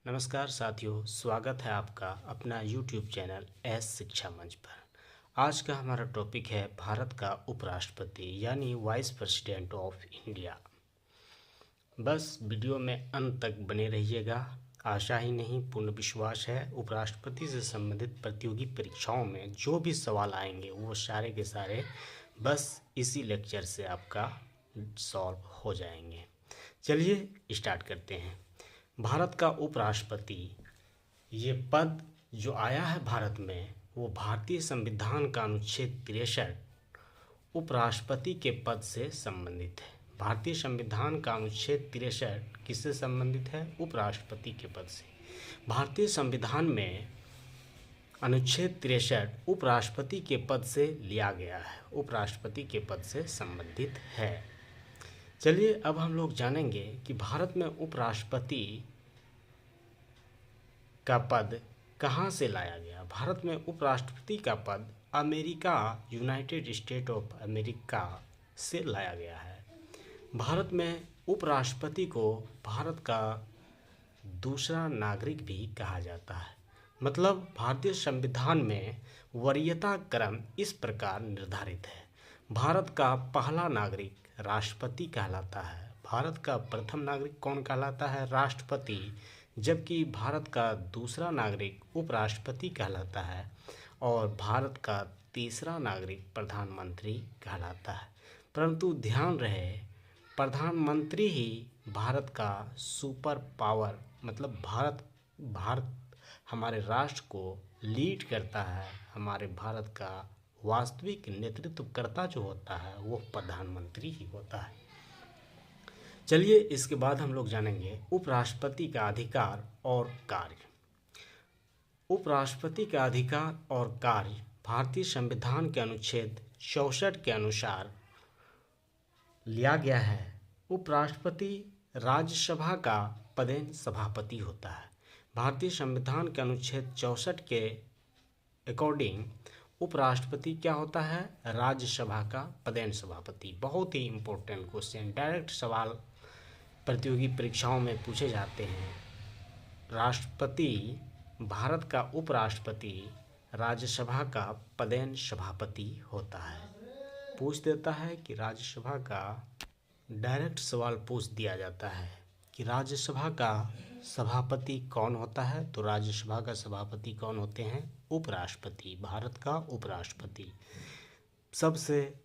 नमस्कार साथियों, स्वागत है आपका अपना YouTube चैनल एस शिक्षा मंच पर। आज का हमारा टॉपिक है भारत का उपराष्ट्रपति यानी वाइस प्रेसिडेंट ऑफ इंडिया। बस वीडियो में अंत तक बने रहिएगा। आशा ही नहीं पूर्ण विश्वास है उपराष्ट्रपति से संबंधित प्रतियोगी परीक्षाओं में जो भी सवाल आएंगे वो सारे के सारे बस इसी लेक्चर से आपका सॉल्व हो जाएंगे। चलिए स्टार्ट करते हैं। भारत का उपराष्ट्रपति ये पद जो आया है भारत में वो भारतीय संविधान का अनुच्छेद 63 उपराष्ट्रपति के पद से संबंधित है। भारतीय संविधान का अनुच्छेद 63 किससे संबंधित है? उपराष्ट्रपति के पद से। भारतीय संविधान में अनुच्छेद 63 उपराष्ट्रपति के पद से लिया गया है, उपराष्ट्रपति के पद से संबंधित है। चलिए अब हम लोग जानेंगे कि भारत में उपराष्ट्रपति का पद कहाँ से लाया गया। भारत में उपराष्ट्रपति का पद America, United state of America से लाया गया है। भारत में उपराष्ट्रपति को भारत का दूसरा नागरिक भी कहा जाता है। मतलब भारतीय संविधान में वरीयता क्रम इस प्रकार निर्धारित है। भारत का पहला नागरिक राष्ट्रपति कहलाता है। भारत का प्रथम नागरिक कौन कहलाता है? राष्ट्रपति। जबकि भारत का दूसरा नागरिक उपराष्ट्रपति कहलाता है और भारत का तीसरा नागरिक प्रधानमंत्री कहलाता है। परंतु ध्यान रहे, प्रधानमंत्री ही भारत का सुपर पावर, मतलब भारत हमारे राष्ट्र को लीड करता है। हमारे भारत का वास्तविक नेतृत्वकर्ता जो होता है वो प्रधानमंत्री ही होता है। चलिए इसके बाद हम लोग जानेंगे उपराष्ट्रपति का अधिकार और कार्य। उपराष्ट्रपति का अधिकार और कार्य भारतीय संविधान के अनुच्छेद 64 के अनुसार लिया गया है। उपराष्ट्रपति राज्यसभा का पदेन सभापति होता है। भारतीय संविधान के अनुच्छेद 64 के अकॉर्डिंग उपराष्ट्रपति क्या होता है? राज्यसभा का पदेन सभापति। बहुत ही इम्पोर्टेंट क्वेश्चन, डायरेक्ट सवाल प्रतियोगी परीक्षाओं में पूछे जाते हैं। राष्ट्रपति, भारत का उपराष्ट्रपति राज्यसभा का पदेन सभापति होता है। पूछ देता है कि राज्यसभा का डायरेक्ट सवाल पूछ दिया जाता है कि राज्यसभा का सभापति कौन होता है? तो राज्यसभा का सभापति कौन होते हैं? उपराष्ट्रपति, भारत का उपराष्ट्रपति। सबसे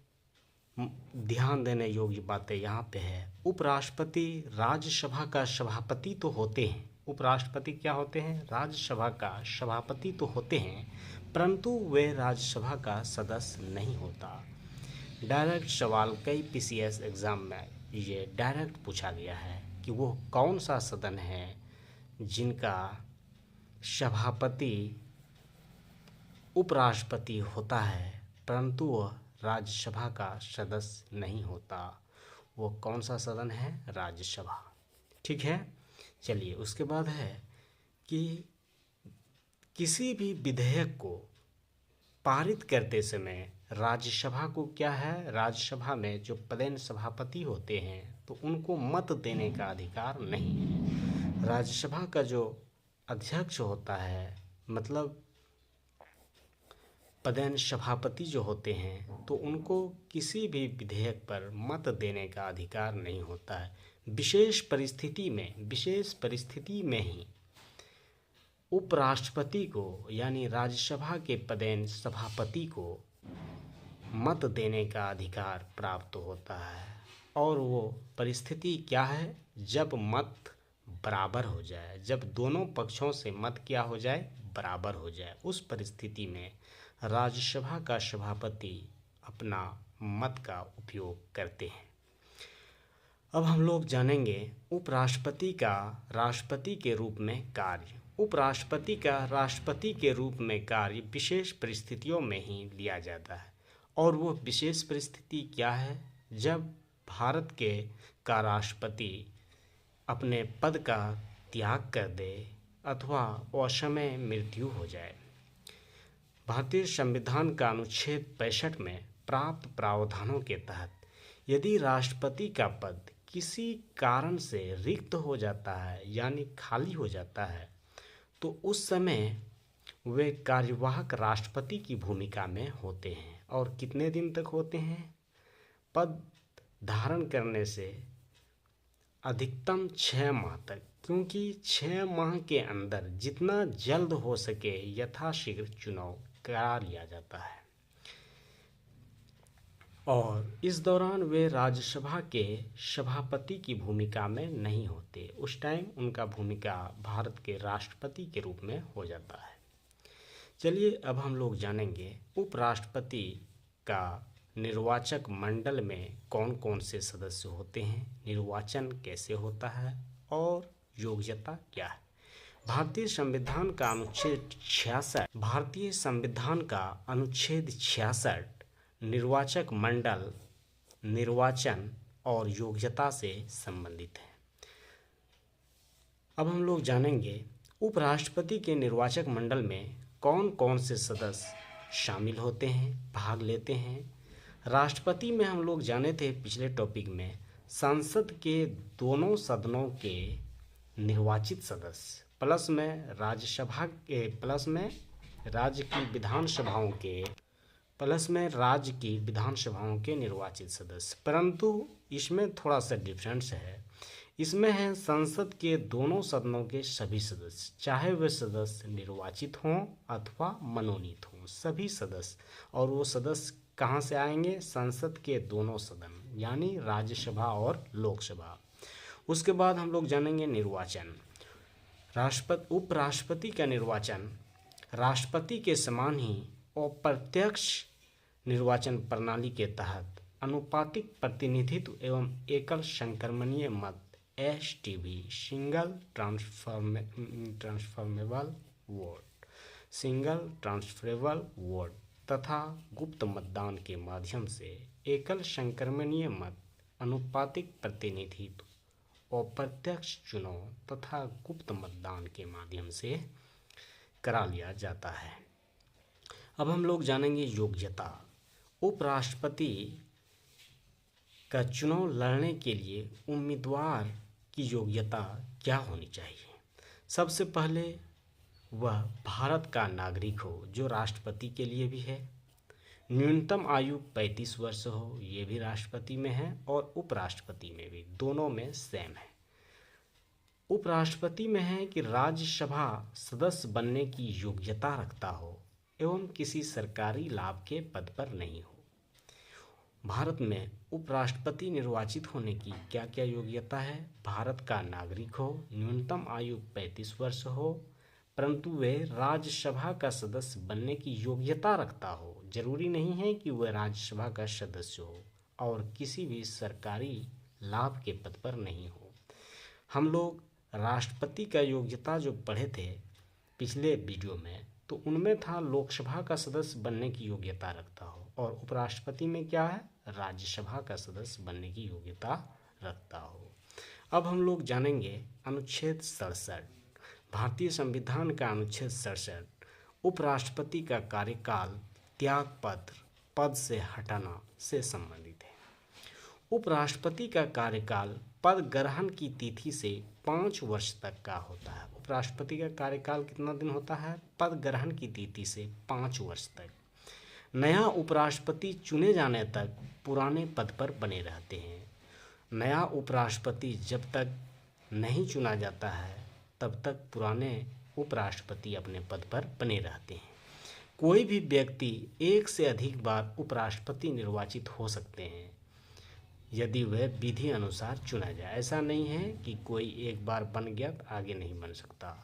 ध्यान देने योग्य बातें यहाँ पे है, उपराष्ट्रपति राज्यसभा का सभापति तो होते हैं। उपराष्ट्रपति क्या होते हैं? राज्यसभा का सभापति तो होते हैं, परंतु वे राज्यसभा का सदस्य नहीं होता। डायरेक्ट सवाल कई पीसीएस एग्ज़ाम में ये डायरेक्ट पूछा गया है कि वो कौन सा सदन है जिनका सभापति उपराष्ट्रपति होता है परंतु वह राज्यसभा का सदस्य नहीं होता। वो कौन सा सदन है? राज्यसभा। ठीक है। चलिए उसके बाद है कि किसी भी विधेयक को पारित करते समय राज्यसभा को क्या है? राज्यसभा में जो पदेन सभापति होते हैं तो उनको मत देने का अधिकार नहीं है। राज्यसभा का जो अध्यक्ष होता है, मतलब पदेन सभापति जो होते हैं, तो उनको किसी भी विधेयक पर मत देने का अधिकार नहीं होता है। विशेष परिस्थिति में ही उपराष्ट्रपति को यानी राज्यसभा के पदेन सभापति को मत देने का अधिकार प्राप्त होता है। और वो परिस्थिति क्या है? जब मत बराबर हो जाए, जब दोनों पक्षों से मत क्या हो जाए? बराबर हो जाए। उस परिस्थिति में राज्यसभा का सभापति अपना मत का उपयोग करते हैं। अब हम लोग जानेंगे उपराष्ट्रपति का राष्ट्रपति के रूप में कार्य। उपराष्ट्रपति का राष्ट्रपति के रूप में कार्य विशेष परिस्थितियों में ही लिया जाता है। और वो विशेष परिस्थिति क्या है? जब भारत का राष्ट्रपति अपने पद का त्याग कर दे अथवा असमय मृत्यु हो जाए। भारतीय संविधान का अनुच्छेद 65 में प्राप्त प्रावधानों के तहत यदि राष्ट्रपति का पद किसी कारण से रिक्त हो जाता है यानी खाली हो जाता है तो उस समय वे कार्यवाहक राष्ट्रपति की भूमिका में होते हैं। और कितने दिन तक होते हैं? पद धारण करने से अधिकतम 6 माह तक, क्योंकि 6 माह के अंदर जितना जल्द हो सके यथाशीघ्र चुनाव करा लिया जाता है। और इस दौरान वे राज्यसभा के सभापति की भूमिका में नहीं होते। उस टाइम उनका भूमिका भारत के राष्ट्रपति के रूप में हो जाता है। चलिए अब हम लोग जानेंगे उपराष्ट्रपति का निर्वाचक मंडल में कौन कौन से सदस्य होते हैं, निर्वाचन कैसे होता है और योग्यता क्या है। भारतीय संविधान का अनुच्छेद 66 निर्वाचक मंडल निर्वाचन और योग्यता से संबंधित है। अब हम लोग जानेंगे उपराष्ट्रपति के निर्वाचक मंडल में कौन कौन से सदस्य शामिल होते हैं, भाग लेते हैं। राष्ट्रपति में हम लोग जाने थे पिछले टॉपिक में संसद के दोनों सदनों के निर्वाचित सदस्य प्लस में राज्यसभा के प्लस में राज्य की विधानसभाओं के निर्वाचित सदस्य। परंतु इसमें थोड़ा सा डिफरेंस है। इसमें है संसद के दोनों सदनों के सभी सदस्य, चाहे वे सदस्य निर्वाचित हों अथवा मनोनीत हों, सभी सदस्य। और वो सदस्य कहाँ से आएंगे? संसद के दोनों सदन यानी राज्यसभा और लोकसभा। उसके बाद हम लोग जानेंगे निर्वाचन। उपराष्ट्रपति का निर्वाचन राष्ट्रपति के समान ही अप्रत्यक्ष निर्वाचन प्रणाली के तहत अनुपातिक प्रतिनिधित्व एवं एकल संक्रमणीय मत STV सिंगल ट्रांसफरेबल वोट तथा गुप्त मतदान के माध्यम से एकल संक्रमणीय मत, अनुपातिक प्रतिनिधित्व, अप्रत्यक्ष चुनाव तथा गुप्त मतदान के माध्यम से करा लिया जाता है। अब हम लोग जानेंगे योग्यता। उपराष्ट्रपति का चुनाव लड़ने के लिए उम्मीदवार की योग्यता क्या होनी चाहिए? सबसे पहले वह भारत का नागरिक हो, जो राष्ट्रपति के लिए भी है। न्यूनतम आयु 35 वर्ष हो, ये भी राष्ट्रपति में है और उपराष्ट्रपति में भी, दोनों में सेम है। उपराष्ट्रपति में है कि राज्यसभा सदस्य बनने की योग्यता रखता हो एवं किसी सरकारी लाभ के पद पर नहीं हो। भारत में उपराष्ट्रपति निर्वाचित होने की क्या क्या योग्यता है? भारत का नागरिक हो, न्यूनतम आयु 35 वर्ष हो, परंतु वे राज्यसभा का सदस्य बनने की योग्यता रखता हो। जरूरी नहीं है कि वह राज्यसभा का सदस्य हो और किसी भी सरकारी लाभ के पद पर नहीं हो। हम लोग राष्ट्रपति का योग्यता जो पढ़े थे पिछले वीडियो में, तो उनमें था लोकसभा का सदस्य बनने की योग्यता रखता हो, और उपराष्ट्रपति में क्या है? राज्यसभा का सदस्य बनने की योग्यता रखता हो। अब हम लोग जानेंगे अनुच्छेद 67। भारतीय संविधान का अनुच्छेद 67 उपराष्ट्रपति का कार्यकाल त्यागपत्र, पद से हटाना से संबंधित है। उपराष्ट्रपति का कार्यकाल पद ग्रहण की तिथि से 5 वर्ष तक का होता है। उपराष्ट्रपति का कार्यकाल कितना दिन होता है? पद ग्रहण की तिथि से 5 वर्ष तक। नया उपराष्ट्रपति चुने जाने तक पुराने पद पर बने रहते हैं। नया उपराष्ट्रपति जब तक नहीं चुना जाता है तब तक पुराने उपराष्ट्रपति अपने पद पर बने रहते हैं। कोई भी व्यक्ति एक से अधिक बार उपराष्ट्रपति निर्वाचित हो सकते हैं यदि वह विधि अनुसार चुना जाए। ऐसा नहीं है कि कोई एक बार बन गया तो आगे नहीं बन सकता,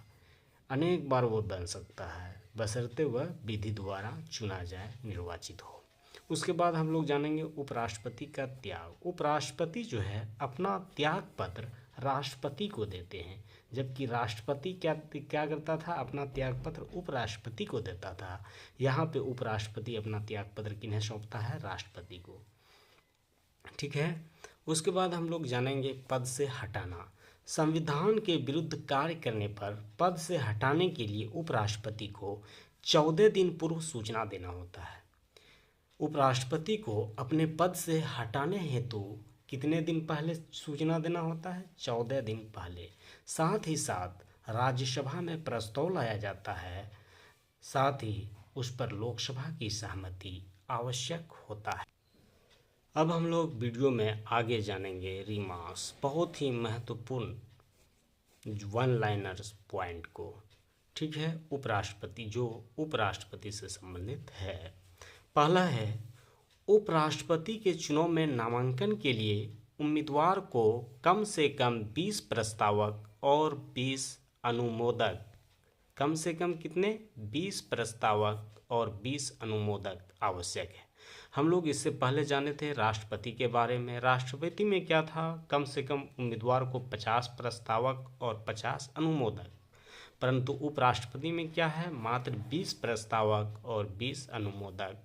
अनेक बार वो बन सकता है, बशर्ते वह विधि द्वारा चुना जाए, निर्वाचित हो। उसके बाद हम लोग जानेंगे उपराष्ट्रपति का त्याग। उपराष्ट्रपति जो है अपना त्याग पत्र राष्ट्रपति को देते हैं, जबकि राष्ट्रपति क्या करता था? अपना त्याग पत्र उपराष्ट्रपति को देता था। यहाँ पे उपराष्ट्रपति अपना त्याग पत्र किन्हें सौंपता है? राष्ट्रपति को। ठीक है। उसके बाद हम लोग जानेंगे पद से हटाना। संविधान के विरुद्ध कार्य करने पर पद से हटाने के लिए उपराष्ट्रपति को 14 दिन पूर्व सूचना देना होता है। उपराष्ट्रपति को अपने पद से हटाने हेतु कितने दिन पहले सूचना देना होता है? 14 दिन पहले। साथ ही साथ राज्यसभा में प्रस्ताव लाया जाता है, साथ ही उस पर लोकसभा की सहमति आवश्यक होता है। अब हम लोग वीडियो में आगे जानेंगे रिमार्क्स, बहुत ही महत्वपूर्ण वन लाइनर्स पॉइंट को। ठीक है, उपराष्ट्रपति, जो उपराष्ट्रपति से संबंधित है। पहला है, उपराष्ट्रपति के चुनाव में नामांकन के लिए उम्मीदवार को कम से कम 20 प्रस्तावक और 20 अनुमोदक, कम से कम कितने? 20 प्रस्तावक और 20 अनुमोदक आवश्यक है। हम लोग इससे पहले जाने थे राष्ट्रपति के बारे में। राष्ट्रपति में क्या था? कम से कम उम्मीदवार को 50 प्रस्तावक और 50 अनुमोदक, परंतु उपराष्ट्रपति में क्या है? मात्र 20 प्रस्तावक और 20 अनुमोदक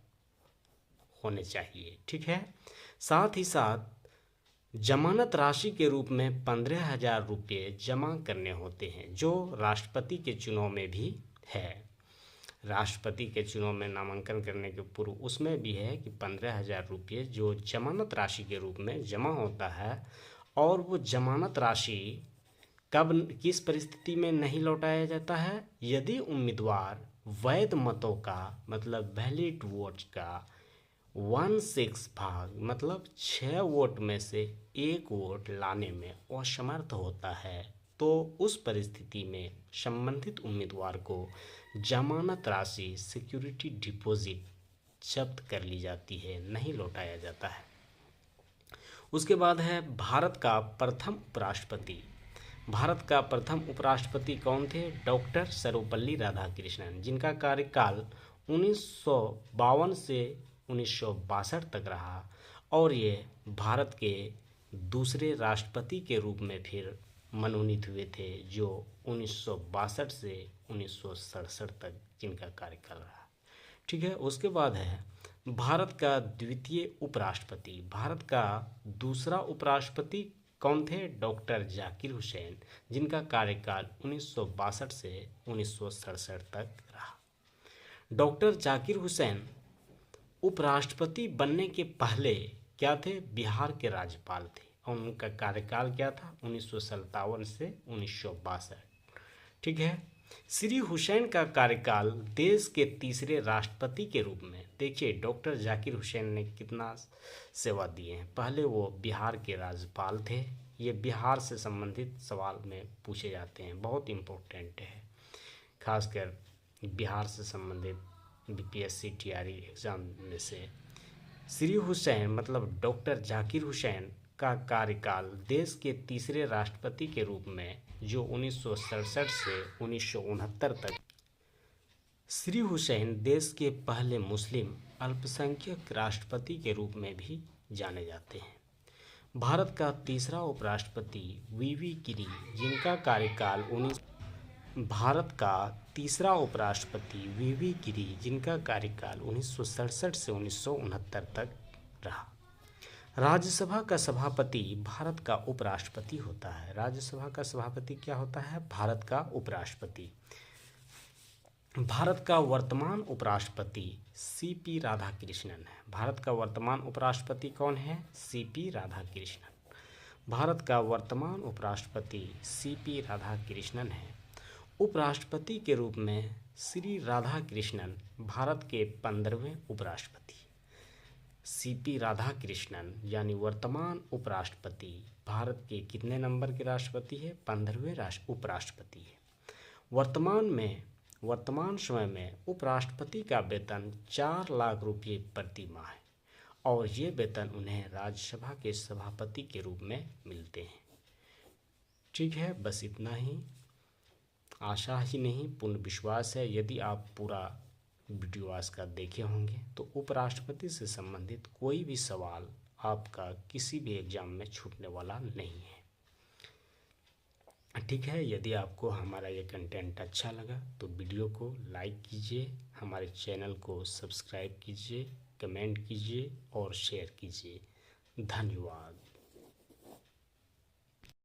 होने चाहिए। ठीक है, साथ ही साथ जमानत राशि के रूप में 15,000 रुपये जमा करने होते हैं, जो राष्ट्रपति के चुनाव में भी है। राष्ट्रपति के चुनाव में नामांकन करने के पूर्व उसमें भी है कि 15,000 रुपये जो जमानत राशि के रूप में जमा होता है, और वो जमानत राशि कब, किस परिस्थिति में नहीं लौटाया जाता है? यदि उम्मीदवार वैध मतों का, मतलब वैलिड वोट्स का 1/6 भाग, मतलब 6 वोट में से 1 वोट लाने में असमर्थ होता है, तो उस परिस्थिति में संबंधित उम्मीदवार को जमानत राशि, सिक्योरिटी डिपॉजिट जब्त कर ली जाती है, नहीं लौटाया जाता है। उसके बाद है भारत का प्रथम उपराष्ट्रपति। भारत का प्रथम उपराष्ट्रपति कौन थे? डॉक्टर सर्वपल्ली राधाकृष्णन, जिनका कार्यकाल 1952 से 1962 तक रहा, और ये भारत के दूसरे राष्ट्रपति के रूप में फिर मनोनीत हुए थे, जो 1962 से 1967 तक जिनका कार्यकाल रहा। ठीक है, उसके बाद है भारत का द्वितीय उपराष्ट्रपति। भारत का दूसरा उपराष्ट्रपति कौन थे? डॉक्टर जाकिर हुसैन, जिनका कार्यकाल 1962 से 1967 तक रहा। डॉक्टर जाकिर हुसैन उपराष्ट्रपति बनने के पहले क्या थे? बिहार के राज्यपाल थे, और उनका कार्यकाल क्या था? 1957 से 1962। ठीक है, श्री हुसैन का कार्यकाल देश के तीसरे राष्ट्रपति के रूप में, देखिए डॉक्टर जाकिर हुसैन ने कितना सेवा दिए हैं। पहले वो बिहार के राज्यपाल थे, ये बिहार से संबंधित सवाल में पूछे जाते हैं, बहुत इम्पोर्टेंट है, खासकर बिहार से संबंधित बीपीएससी टीआरई एग्ज़ाम में से। श्री हुसैन मतलब डॉक्टर जाकिर हुसैन का कार्यकाल देश के तीसरे राष्ट्रपति के रूप में, जो 1967 से 1969 तक। श्री हुसैन देश के पहले मुस्लिम अल्पसंख्यक राष्ट्रपति के रूप में भी जाने जाते हैं। भारत का तीसरा उपराष्ट्रपति वीवी गिरी, जिनका कार्यकाल भारत का तीसरा उपराष्ट्रपति वीवी गिरी, जिनका कार्यकाल 1967 से 1969 तक रहा। राज्यसभा का सभापति भारत का उपराष्ट्रपति होता है। राज्यसभा का सभापति क्या होता है? भारत का उपराष्ट्रपति। भारत का वर्तमान उपराष्ट्रपति सीपी राधाकृष्णन है। भारत का वर्तमान उपराष्ट्रपति कौन है? सीपी राधाकृष्णन। भारत का वर्तमान उपराष्ट्रपति सीपी राधाकृष्णन है। उपराष्ट्रपति के रूप में श्री राधाकृष्णन भारत के 15वें उपराष्ट्रपति। सीपी राधाकृष्णन यानी वर्तमान उपराष्ट्रपति भारत के कितने नंबर के राष्ट्रपति है? 15वें उपराष्ट्रपति है। वर्तमान समय में उपराष्ट्रपति का वेतन 4 लाख रुपये प्रति माह है, और ये वेतन उन्हें राज्यसभा के सभापति के रूप में मिलते हैं। ठीक है, बस इतना ही। आशा ही नहीं, पूर्ण विश्वास है यदि आप पूरा वीडियो आज का देखे होंगे तो उपराष्ट्रपति से संबंधित कोई भी सवाल आपका किसी भी एग्जाम में छूटने वाला नहीं है। ठीक है, यदि आपको हमारा ये कंटेंट अच्छा लगा तो वीडियो को लाइक कीजिए, हमारे चैनल को सब्सक्राइब कीजिए, कमेंट कीजिए और शेयर कीजिए। धन्यवाद।